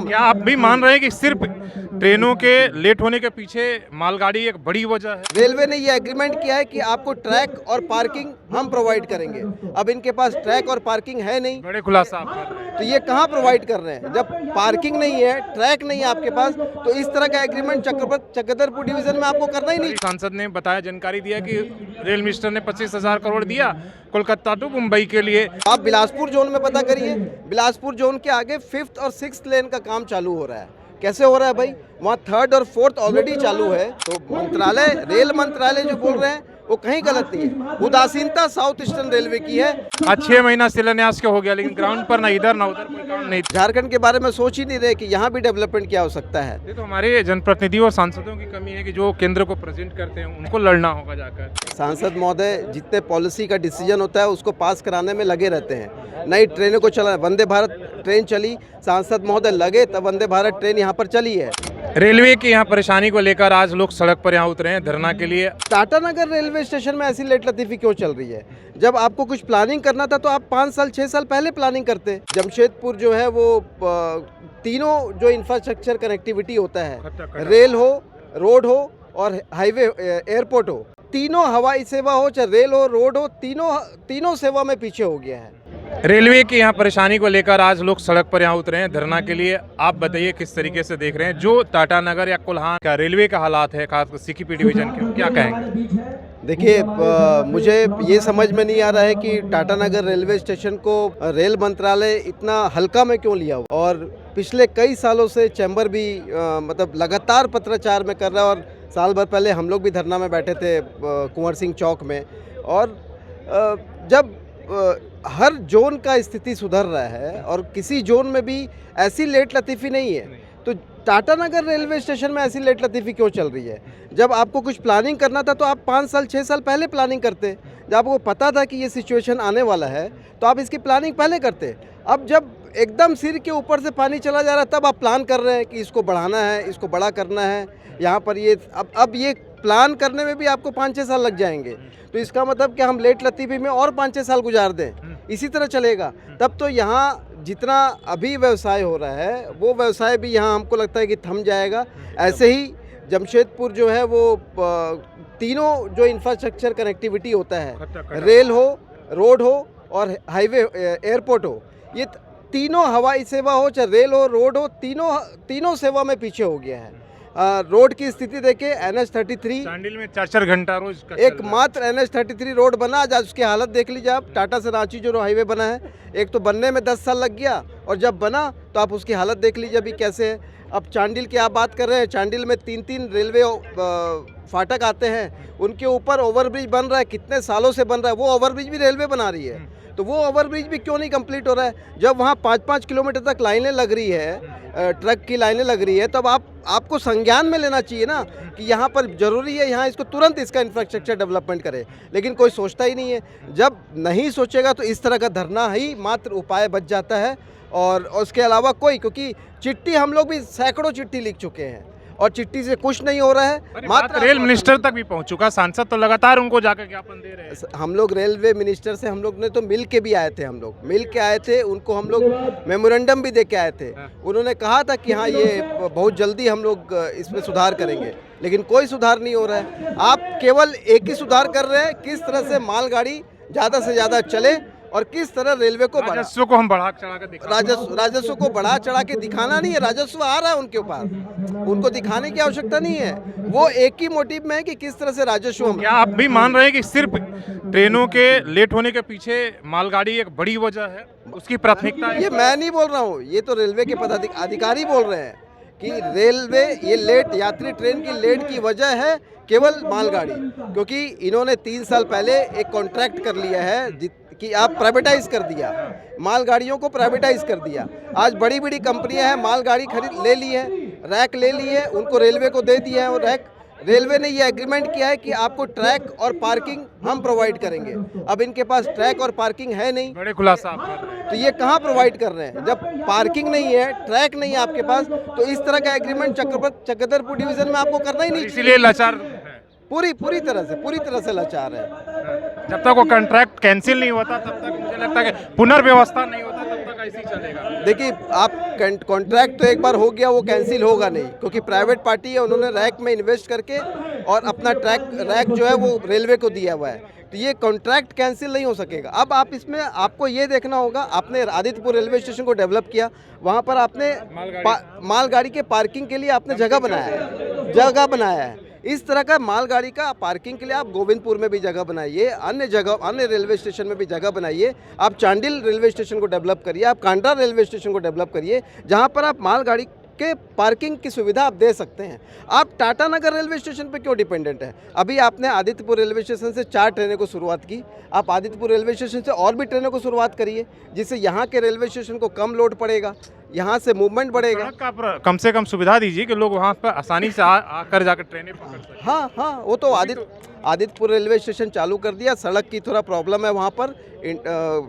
क्या आप भी मान रहे हैं कि सिर्फ ट्रेनों के लेट होने के पीछे मालगाड़ी एक बड़ी वजह है? रेलवे ने ये एग्रीमेंट किया है कि आपको ट्रैक और पार्किंग हम प्रोवाइड करेंगे। अब इनके पास ट्रैक और पार्किंग है नहीं, बड़े खुलासा आप कर रहे हैं। तो ये कहाँ प्रोवाइड कर रहे हैं? जब पार्किंग नहीं है, ट्रैक नहीं है आपके पास, तो इस तरह का एग्रीमेंट चक्रधरपुर डिवीजन में आपको करना ही नहीं। सांसद ने बताया, जानकारी दिया कि रेल मिनिस्टर ने 25,000 करोड़ दिया कोलकाता टू मुंबई के लिए। आप बिलासपुर जोन में पता करिए, बिलासपुर जोन के आगे 5th और 6th लेन का काम चालू हो रहा है। कैसे हो रहा है भाई? वहाँ 3rd और 4th ऑलरेडी चालू है। तो मंत्रालय, रेल मंत्रालय जो बोल रहे हैं वो कहीं गलत नहीं है। उदासीनता साउथ ईस्टर्न रेलवे की है। आज 6 महीना शिलान्यास के हो गया, लेकिन ग्राउंड पर ना इधर ना उधर कोई काम नहीं। झारखंड के बारे में सोच ही नहीं रहे कि यहाँ भी डेवलपमेंट क्या हो सकता है। ये तो हमारे जनप्रतिनिधियों और सांसदों की कमी है कि जो केंद्र को प्रेजेंट करते हैं उनको लड़ना होगा जाकर। सांसद महोदय जितने पॉलिसी का डिसीजन होता है उसको पास कराने में लगे रहते हैं। नई ट्रेनों को चला, वंदे भारत ट्रेन चली, सांसद महोदय लगे तब वंदे भारत ट्रेन यहाँ पर चली है। रेलवे की यहाँ परेशानी को लेकर आज लोग सड़क पर यहाँ उतरे हैं धरना के लिए। टाटानगर रेलवे स्टेशन में ऐसी लेट लतीफ़ी क्यों चल रही है? जब आपको कुछ प्लानिंग करना था तो आप 5 साल 6 साल पहले प्लानिंग करते। जमशेदपुर जो है वो तीनों जो इंफ्रास्ट्रक्चर कनेक्टिविटी होता है, रेल हो, रोड हो और हाईवे एयरपोर्ट हो, तीनों हवाई सेवा हो चाहे रेल हो रोड हो, तीनों सेवा में पीछे हो गया है। रेलवे की यहाँ परेशानी को लेकर आज लोग सड़क पर यहाँ उतरे हैं धरना के लिए। आप बताइए किस तरीके से देख रहे हैं जो टाटानगर या कोल्हान का रेलवे का हालात है, खासकर सीकीपी डिवीजन के, क्या कहेंगे? देखिए, मुझे ये समझ में नहीं आ रहा है कि टाटानगर रेलवे स्टेशन को रेल मंत्रालय इतना हल्का में क्यों लिया। और पिछले कई सालों से चैम्बर भी मतलब लगातार पत्राचार में कर रहा है। और साल भर पहले हम लोग भी धरना में बैठे थे कुंवर सिंह चौक में। और जब हर जोन का स्थिति सुधर रहा है और किसी जोन में भी ऐसी लेट लतीफ़ी नहीं है, तो टाटानगर रेलवे स्टेशन में ऐसी लेट लतीफ़ी क्यों चल रही है? जब आपको कुछ प्लानिंग करना था तो आप 5 साल 6 साल पहले प्लानिंग करते। जब आपको पता था कि ये सिचुएशन आने वाला है तो आप इसकी प्लानिंग पहले करते। अब जब एकदम सिर के ऊपर से पानी चला जा रहा है तब आप प्लान कर रहे हैं कि इसको बढ़ाना है, इसको बड़ा करना है यहाँ पर। ये अब ये प्लान करने में भी आपको 5-6 साल लग जाएंगे। तो इसका मतलब कि हम लेट लतीफ़ी में और 5-6 साल गुजार दें, इसी तरह चलेगा तब तो यहाँ जितना अभी व्यवसाय हो रहा है वो व्यवसाय भी यहाँ हमको लगता है कि थम जाएगा। ऐसे ही जमशेदपुर जो है वो तीनों जो इंफ्रास्ट्रक्चर कनेक्टिविटी होता है, रेल हो, रोड हो और हाईवे एयरपोर्ट हो, ये तीनों हवाई सेवा हो चाहे रेल हो रोड हो, तीनों सेवा में पीछे हो गया है। रोड की स्थिति देखे, NH33 चांडिल में 4-4 घंटा रोज का एकमात्र NH33 रोड बना। आज उसकी हालत देख लीजिए आप। टाटा से रांची जो हाईवे बना है, एक तो बनने में 10 साल लग गया और जब बना तो आप उसकी हालत देख लीजिए अभी कैसे है। अब चांडिल की आप बात कर रहे हैं, चांडिल में 3-3 रेलवे फाटक आते हैं, उनके ऊपर ओवरब्रिज बन रहा है, कितने सालों से बन रहा है। वो ओवरब्रिज भी रेलवे बना रही है, तो वो ओवरब्रिज भी क्यों नहीं कंप्लीट हो रहा है? जब वहाँ 5-5 किलोमीटर तक लाइनें लग रही है, ट्रक की लाइनें लग रही है, तब आपको संज्ञान में लेना चाहिए ना कि यहाँ पर ज़रूरी है, यहाँ इसको तुरंत इसका इंफ्रास्ट्रक्चर डेवलपमेंट करे। लेकिन कोई सोचता ही नहीं है। जब नहीं सोचेगा तो इस तरह का धरना ही मात्र उपाय बच जाता है और उसके अलावा कोई, क्योंकि चिट्ठी हम लोग भी सैकड़ों चिट्ठी लिख चुके हैं और चिट्ठी से कुछ नहीं हो रहा है। मात्र रेल मिनिस्टर तक भी पहुंच चुका, सांसद तो लगातार उनको जाकर ज्ञापन दे रहे हैं। हम लोग रेलवे मिनिस्टर से हम लोग ने तो मिल के भी आए थे, उनको हम लोग मेमोरेंडम भी दे के आए थे। उन्होंने कहा था कि हाँ ये बहुत जल्दी हम लोग इसमें सुधार करेंगे, लेकिन कोई सुधार नहीं हो रहा है। आप केवल एक ही सुधार कर रहे हैं, किस तरह से मालगाड़ी ज़्यादा से ज़्यादा चले और किस तरह रेलवे को राजस्व को हम बढ़ा चढ़ा के राजस्व को बढ़ा चढ़ा के दिखाना नहीं है। राजस्व आ रहा है उनके ऊपर, उनको दिखाने की आवश्यकता नहीं है। वो एक ही मोटिव में है कि किस तरह से राजस्व। क्या आप भी मान रहे हैं कि सिर्फ ट्रेनों के लेट होने के पीछे मालगाड़ी एक बड़ी वजह है, उसकी प्राथमिकता है? ये मैं नहीं बोल रहा हूँ, ये तो रेलवे के पदाधिकारी बोल रहे हैं कि रेलवे ये लेट यात्री ट्रेन की लेट की वजह है केवल मालगाड़ी, क्योंकि इन्होंने 3 साल पहले एक कॉन्ट्रैक्ट कर लिया है कि आप प्राइवेटाइज कर दिया, मालगाड़ियों को प्राइवेटाइज कर दिया। आज बड़ी बड़ी कंपनियां हैं, मालगाड़ी खरीद ले ली है, रैक ले ली है, उनको रेलवे को दे दिया है। और रैक रेलवे ने ये एग्रीमेंट किया है कि आपको ट्रैक और पार्किंग हम प्रोवाइड करेंगे। अब इनके पास ट्रैक और पार्किंग है नहीं, बड़े खुलासा आप कर रहे हैं। तो ये कहाँ प्रोवाइड कर रहे हैं? जब पार्किंग नहीं है, ट्रैक नहीं है आपके पास, तो इस तरह का एग्रीमेंट चक्रधरपुर डिवीजन में आपको करना ही नहीं। इसीलिए लाचार पूरी तरह से लाचार है। जब तक वो कॉन्ट्रैक्ट कैंसिल नहीं होता तब तक मुझे लगता है कि पुनर्व्यवस्था नहीं होता तब तक ऐसे ही चलेगा? देखिए, आप कॉन्ट्रैक्ट तो एक बार हो गया, वो कैंसिल होगा नहीं, क्योंकि प्राइवेट पार्टी है, उन्होंने रैक में इन्वेस्ट करके और अपना रैक जो है वो रेलवे को दिया हुआ है, तो ये कॉन्ट्रैक्ट कैंसिल नहीं हो सकेगा। अब आप इसमें आपको ये देखना होगा, आपने आदित्यपुर रेलवे स्टेशन को डेवलप किया, वहाँ पर आपने मालगाड़ी के पार्किंग के लिए आपने जगह बनाया है। इस तरह का मालगाड़ी का पार्किंग के लिए आप गोविंदपुर में भी जगह बनाइए, अन्य रेलवे स्टेशन में भी जगह बनाइए। आप चांडिल रेलवे स्टेशन को डेवलप करिए, आप कांड्रा रेलवे स्टेशन को डेवलप करिए, जहां पर आप मालगाड़ी के पार्किंग की सुविधा आप दे सकते हैं। आप टाटा नगर रेलवे स्टेशन पे क्यों डिपेंडेंट है? अभी आपने आदित्यपुर रेलवे स्टेशन से 4 ट्रेनें को शुरुआत की, आप आदित्यपुर रेलवे स्टेशन से और भी ट्रेनों को शुरुआत करिए, जिससे यहाँ के रेलवे स्टेशन को कम लोड पड़ेगा, यहाँ से मूवमेंट बढ़ेगा। सड़क का कम से कम सुविधा दीजिए कि लोग वहाँ पर आसानी से आकर जाकर ट्रेनें पकड़ सकें। हाँ, वो तो आदित्यपुर रेलवे स्टेशन चालू कर दिया, सड़क की थोड़ा प्रॉब्लम है वहाँ पर,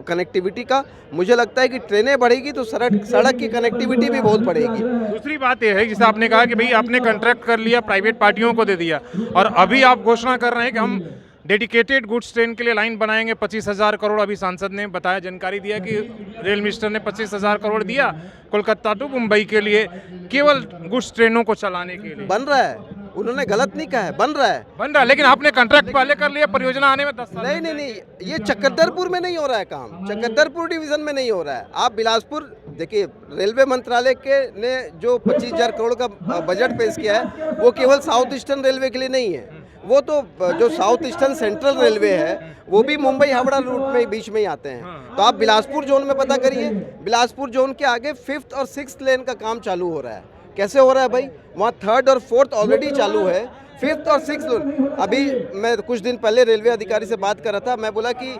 कनेक्टिविटी का। मुझे लगता है कि ट्रेनें बढ़ेगी तो सड़क की कनेक्टिविटी भी बहुत बढ़ेगी। दूसरी बात यह है, जैसे आपने कहा कि भाई आपने कॉन्ट्रैक्ट कर लिया, प्राइवेट पार्टियों को दे दिया, और अभी आप घोषणा कर रहे हैं कि हम डेडिकेटेड गुड्स ट्रेन के लिए लाइन बनाएंगे 25,000 करोड़। अभी सांसद ने बताया, जानकारी दिया कि रेल मिनिस्टर ने 25,000 करोड़ दिया कोलकाता टू मुंबई के लिए, केवल गुड्स ट्रेनों को चलाने के लिए। बन रहा है, उन्होंने गलत नहीं कहा है, बन रहा है, लेकिन आपने कॉन्ट्रैक्ट पहले कर लिया, परियोजना आने में 10 साल। नहीं, ये चकद्दरपुर में नहीं हो रहा है काम, चकद्दरपुर डिवीजन में नहीं हो रहा है। आप बिलासपुर देखिए, रेलवे मंत्रालय के ने जो 25,000 करोड़ का बजट पेश किया है, वो केवल साउथ ईस्टर्न रेलवे के लिए नहीं है, वो तो जो साउथ ईस्टर्न सेंट्रल रेलवे है वो भी मुंबई हावड़ा रूट में बीच में ही आते हैं। तो आप बिलासपुर जोन में पता करिए, बिलासपुर जोन के आगे 5th और 6th लेन का काम चालू हो रहा है। कैसे हो रहा है भाई? वहाँ 3rd और 4th ऑलरेडी चालू है, 5th और 6th लेन। अभी मैं कुछ दिन पहले रेलवे अधिकारी से बात कर रहा था, मैं बोला कि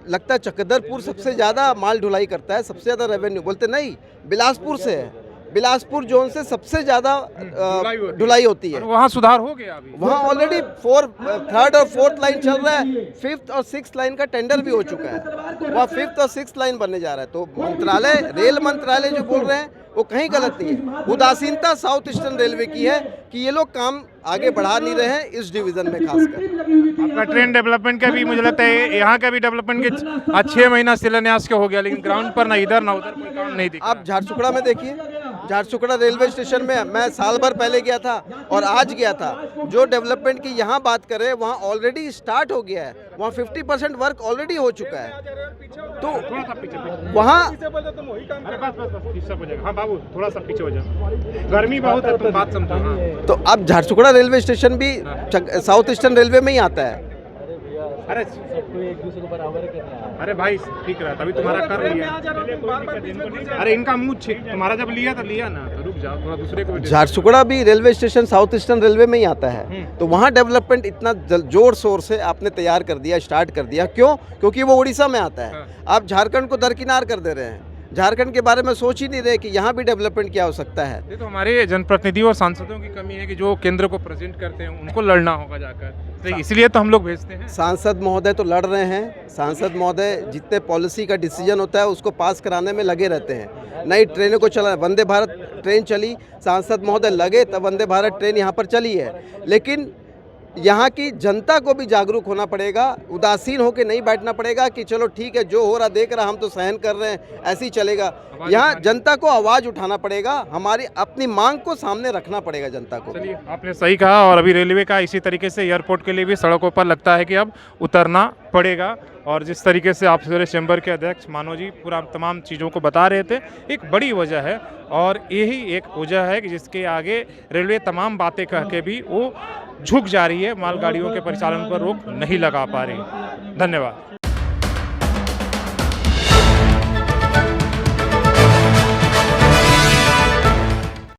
लगता है चकद्दरपुर सबसे ज़्यादा माल ढुलाई करता है, सबसे ज़्यादा रेवेन्यू। बोलते नहीं, बिलासपुर से है, बिलासपुर जोन से सबसे ज्यादा ढुलाई होती है। वहाँ सुधार हो गया अभी, वहाँ ऑलरेडी 3rd और 4th लाइन चल रहा है, 5th और 6th लाइन का टेंडर भी हो चुका है, वहाँ 5th और 6th लाइन बनने जा रहा है। तो रेल मंत्रालय जो बोल रहे हैं वो कहीं गलत नहीं है। उदासीनता साउथ ईस्टर्न रेलवे की है कि ये लोग काम आगे बढ़ा नहीं रहे हैं इस डिवीजन में खासकर। आपका ट्रेन डेवलपमेंट का भी मुझे लगता है, यहाँ का भी डेवलपमेंट के 6 महीना शिलान्यास के हो गया, लेकिन ग्राउंड पर ना इधर ना उधर कोई काम नहीं दिखा। आप झारसुगड़ा में देखिए, झारसुगड़ा रेलवे स्टेशन में मैं साल भर पहले गया था और आज गया था, जो डेवलपमेंट की यहाँ बात करें वहाँ ऑलरेडी स्टार्ट हो गया है, वहाँ 50% वर्क ऑलरेडी हो चुका है। तो वहाँ बाबू थोड़ा सा पीछे हो जाओ, गर्मी बहुत है, तो बात समझो। हाँ। तो अब झारसुगड़ा रेलवे स्टेशन भी साउथ ईस्टर्न रेलवे में ही आता है। अरे सबको एक दूसरे को बराबर करना है। अरे भाई ठीक रहा, तभी तुम्हारा कर लिया। अरे इनका मुंह तुम्हारा जब लिया तो लिया ना, तो रुक जाओ थोड़ा, दूसरे को। झारसुगड़ा भी railway station south eastern railway में ही आता है, तो वहाँ डेवलपमेंट इतना जोर शोर से आपने तैयार कर दिया, स्टार्ट कर दिया। क्यों? क्योंकि वो उड़ीसा में आता है। आप झारखंड को दरकिनार कर दे रहे हैं, झारखंड के बारे में सोच ही नहीं रहे कि यहाँ भी डेवलपमेंट की आवश्यकता है। ये तो हमारे जनप्रतिनिधियों और सांसदों की कमी है कि जो केंद्र को प्रेजेंट करते हैं उनको लड़ना होगा जाकर, तो इसलिए तो हम लोग भेजते हैं। सांसद महोदय तो लड़ रहे हैं, सांसद महोदय जितने पॉलिसी का डिसीजन होता है उसको पास कराने में लगे रहते हैं। नई ट्रेनों को चला, वंदे भारत ट्रेन चली, सांसद महोदय लगे तब वंदे भारत ट्रेन यहाँ पर चली है। लेकिन यहाँ की जनता को भी जागरूक होना पड़ेगा, उदासीन होकर नहीं बैठना पड़ेगा कि चलो ठीक है जो हो रहा देख रहा, हम तो सहन कर रहे हैं, ऐसे ही चलेगा। यहाँ जनता को आवाज़ उठाना पड़ेगा, हमारी अपनी मांग को सामने रखना पड़ेगा जनता को। चलिए, आपने सही कहा। और अभी रेलवे का इसी तरीके से एयरपोर्ट के लिए भी सड़कों पर लगता है कि अब उतरना पड़ेगा। और जिस तरीके से आप सवेरे चैम्बर के अध्यक्ष मानव जी पूरा तमाम चीज़ों को बता रहे थे, एक बड़ी वजह है और यही एक वजह है कि जिसके आगे रेलवे तमाम बातें कह के भी वो झुक जा रही है, मालगाड़ियों के परिचालन पर रोक नहीं लगा पा रही। धन्यवाद।